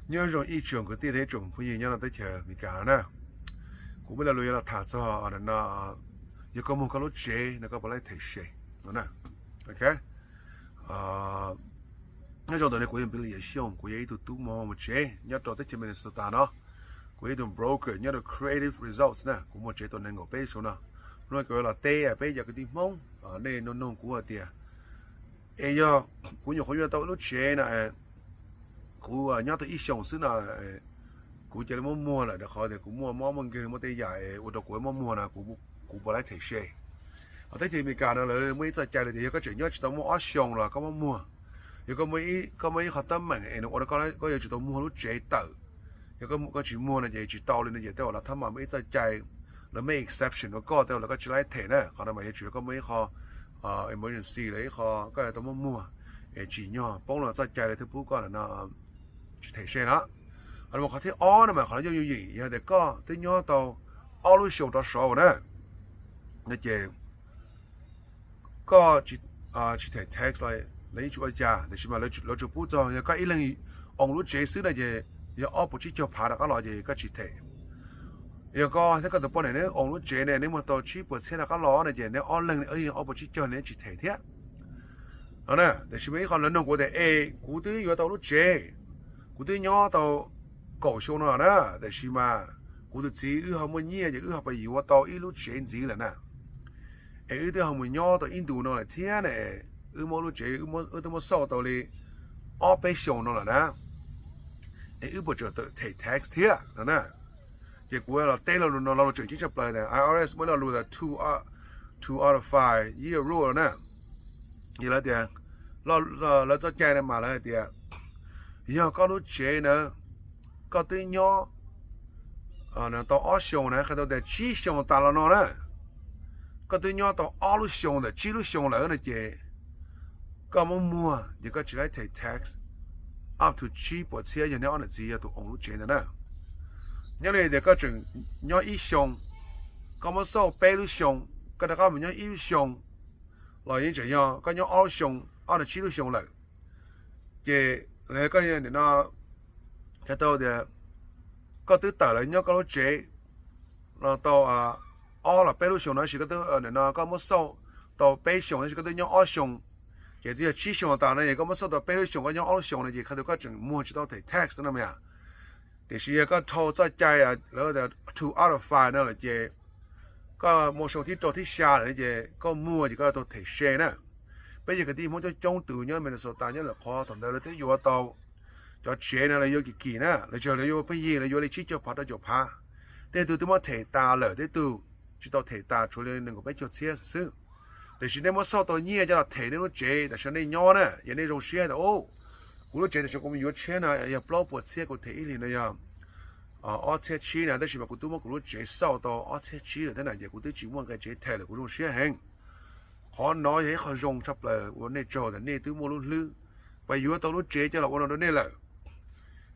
nhớ rồi ý trường của tí thế trường phụ nhớ là tới chờ bị cả nè cũng biết là lùi là thả cho họ là nó giờ có một cái lối chế nó có phải lấy thể chế đó nè ok nhớ rồi tụi này của em bị liệt xong của ấy tụi tú mò một chế nhớ rồi tới chờ mình start đó của ấy tụi broker nhớ được creative results nè của một chế tụi này ngồi bê số nào nói gọi là tê à bê giờ cái tiếng mông ở đây nó nông của tiệt ấy giờ của nhiều khối tụi lối chế nè của nhớ tới ý xong xứ nào của chơi mua là được khỏi thì cũng mua món kia mua tây dài ở đâu của mua là của bỏ lại thể xe ở thế thì mình cả là mấy giờ chạy thì có chuyện nhớ chỉ tao mua option là có mua rồi có mấy họ tâm mình nó có giờ chỉ tao mua lúc chế tự rồi có chỉ mua là chỉ tao lên là tao là thằng mà mấy giờ chạy là mấy exception nó có tao là có chỉ lại thể nè còn mà chỉ có mấy họ emergency lấy họ có tao mua chỉ nhỏ bông là giờ chạy thì bố con là nó thể xe đó anhบอกเขาที่อ้อนะมันเขาอยู่ๆแต่ก็ที่ย่อต่ออ้อรู้สึกต่อสอบนะนี่เจก็จิตแท็กซ์เลยเลยช่วยจ้าแต่ชิมาเราจะพูดต่อก็อีเรื่ององรู้เจซื้อนะเจอย่าอ้อปุ๊จิจะพาแล้วก็รอเจก็จิตแท็กแล้วก็ถ้าก็ตัวปนเนี่ยองรู้เจเนี่ยนี่มันต่อชีปุ๊เส้นแล้วก็รอนะเจเนี่ยอ้อเรื่องเนี่ยอ้อปุ๊จิจะเนี่ยจิตแท็กเท่านะแต่ชิมาอีกคนละน้องกูแต่กูที่อยู่ต่อรู้เจกูที่ย่อต่อ搞笑了呢，但是嘛，我都知以后么年就以后不以我到一路前进了呢。有的后么鸟到印度那天呢，么路这么都么少到哩200箱了呢。有不就到 take tax 贴了呢。结果了对了那最近就来的 IRS 没了录的2 out of 5 year rule 呢。你来点，那这家的嘛来点，要搞到这呢。có tới nhỏ nó tao ở xong này, cái tao để chỉ xong ta là nó này, có tới nhỏ tao ở lúc xong để chỉ lúc xong là cái này có mua thì có chỉ lấy take tax up to cheap or xe như nó là gì tụi ông lúc chuyện này, nhớ này để có chừng nhỏ ít xong, có một số bé lúc xong, cái đó có một nhỏ ít xong, là như vậy nhau, có nhỏ ở xong, ở được chỉ lúc xong là, thì này cái này nó cái tao thì có thứ tờ là nhớ có lối chế nó tao ở là bé lúc xong nó chỉ có thứ này nó có một số tao bé xong nó chỉ có thứ nhớ ở xong cái thì chỉ xong tao này có một số tao bé lúc xong có nhớ ở xong này thì cái có chừng mua chỉ tao thấy tax nữa mà thì chỉ có thâu cho chạyแล้วแต่ 2 out of 5นั่นแหละเจก็mua xongที่ตัวที่xa nàyเจก็mua chỉ có tao thấy xe nè bây giờ cáiที่mua cho trong từ nhớ mình số tao nhớ là khó thằng đó là tới vô tao cho chế này là vô kỳ nè, là cho là vô bây giờ là vô lấy chỉ cho phá đó cho phá, thế từ từ mà thể ta lỡ thế từ chỉ tao thể ta cho lên đừng có biết cho xe xứ, để chỉ nên mà sau tao nhẹ cho là thể nên nó chế, để cho nên nhỏ nè, vậy nên rồi xe đó, ô, cú nó chế thì cho cũng vô chế này, ya blow bột xe có thể đi này ya, ở xe chi này, để chỉ mà cú tu mà cú nó chế sau tao ở xe chi là thế này, vậy cú tu chỉ muốn cái chế thể là cú rồi xe hàng, khó nói thế khó dùng sắp là vấn đề cho là nên tu mua luôn lư, bây giờ tao nó chế cho là con nó nên là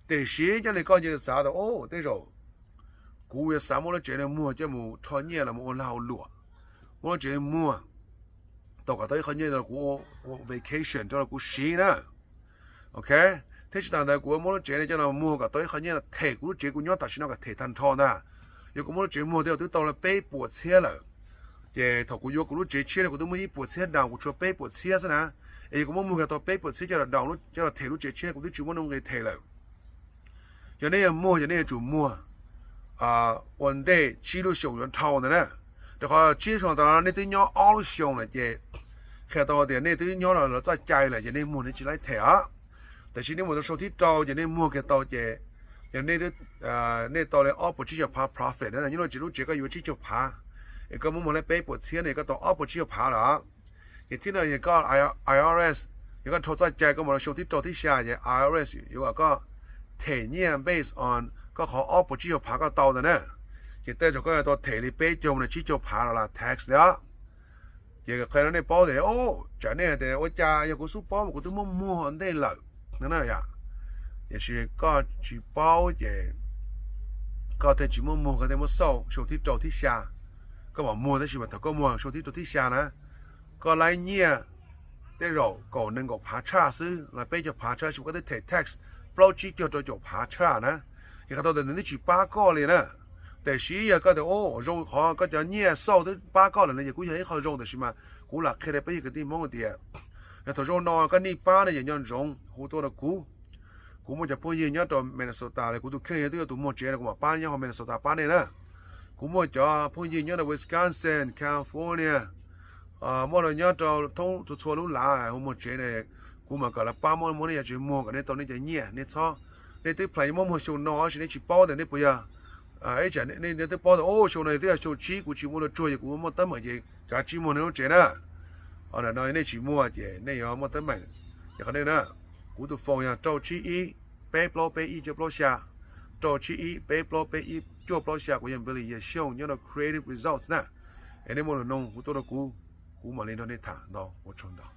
để xí cho nên coi như sao đó ô thế rồi cú ya sao mua nó chế này mua cho mua cho nhẹ là mua lao lụa mua chế mua tao cả tới coi như là cú vacation cho là cú xí nè ok thế chứ là cú mua nó chế này cho là mua cả tới coi như là thể cú chế cú nhớ ta chỉ nó cả thể thành thon nè giờ cú mua nó chế mua theo tới tao là bê bột xe là chế thầu cú vô cú nó chế chia là cú tôi mua bột xe đào cú cho bê bột xe nè ấy cú mua cái tao bê bột xe cho là đào nó cho là thể nó chế chia cú tôi chỉ muốn nó cái thể là cho nên mua cho nên chủ mua vấn đề chỉ lúc xong rồi thao nữa nè, thì họ chỉ xong đó nên tới nhỏ ở lúc xong là gì, khi đó thì nên tới nhỏ là nó rất chạy là cho nên mua nên chỉ lấy thẻ,แต่ทีนี้มันต้องsốที่trâu cho nên mua cái tàu gì, cho nên tới nên tàu này ở bộ chỉ cho phá profit nữa, nhưng mà chỉ lúc chỉ có อยู่ chỉ cho phá, cái có muốn lấy bay bộ tiền nàyก็ต่อ ở bộ chỉ cho phá đó, cáiที่nàyก็ IRS ก็投在ใจก็มันsốที่trâuที่下嘅 IRS 有ก็thể nhiên based on ก็ขอออกปุ๊บที่จะพาก็ต่อ的เนี่ยที่แต่จะก็ตัวเทลิเป้จงเนี่ยที่จะพาละ tax เนี่ยที่ก็เคยนั่นเนี่ยป้อเดี๋ยวโอ้จะเนี่ยแต่ว่าจะอยากกูสู้ป้อกูต้องมั่วๆได้เลยนั่นน่ะอย่า也是ก็จีป้อเจก็แต่จีมั่วๆก็แต่มั่วเศร้าช่วงที่โจที่ชาก็บอกมั่วแต่ชีวิตเขาก็มั่วช่วงที่โจที่ชานะก็ไล่เนี่ยได้เราก่อนหนึ่งก็พาชาซื้อแล้วไปจะพาชาชีวิตก็ได้ take tax ปลอจิจอผาชานะอีกตัวแต่นี่จิป้าก็เลยนะแต่ชียก็แต่โอ้รงขอก็จะเนี่ยเศร้าถึงป้าก็เลยนะอย่ากูอยากให้เขารงแต่ใช่ไหมกูหลักแค่ได้ไปกับที่มองเดียแต่ถ้ารงนอนก็นี่ป้าเนี่ยอย่างย้อนรงกูตัวละกูมันจะพูดยืนยันตัวเมนโซตาเลยกูตัวแค่ยังตัวมอเจนะกูมาป้าเนี่ยของเมนโซตาป้าเนี่ยนะกูมันจะพูดยืนยันตัววิสคอนซินแคลิฟอร์เนียมอลเนี่ยตัวท้องตัวชัวร์ลุ้นหลายกูมอเจเนี่ยกูมาก็ละป้ามอเนี่ยอยากจะมองกันเนี่ยตอนนี้จะเนี่ยเนี่ยชอบเนี่ยตัวเพลย์มอชวนน้อยชนิดชิปป้อแต่เนี่ยปุยไอ้จันเนี่ยตัวป้อโอ้ชวนอะไรตัวชวนชี้กูชิมัวช่วยกูมันตั้งมาเจการชิมัวเนี่ยเจนะอันนั้นเนี่ยชิมัวเจเนี่ยยอมมันตั้งมาอย่างนั้นนะกูตัวฟองอย่างเจ้าชี้อีเป๊ะปลอเป๊ะอีจะปลอชาเจ้าชี้อีเป๊ะปลอเป๊ะอีจะปลอชากูยังเบลียังช่องยังเรา creative results นะอันนี้มันน้องกูตัวกูมาเล่นตอนนี้ถ่าน้องกูชนดาว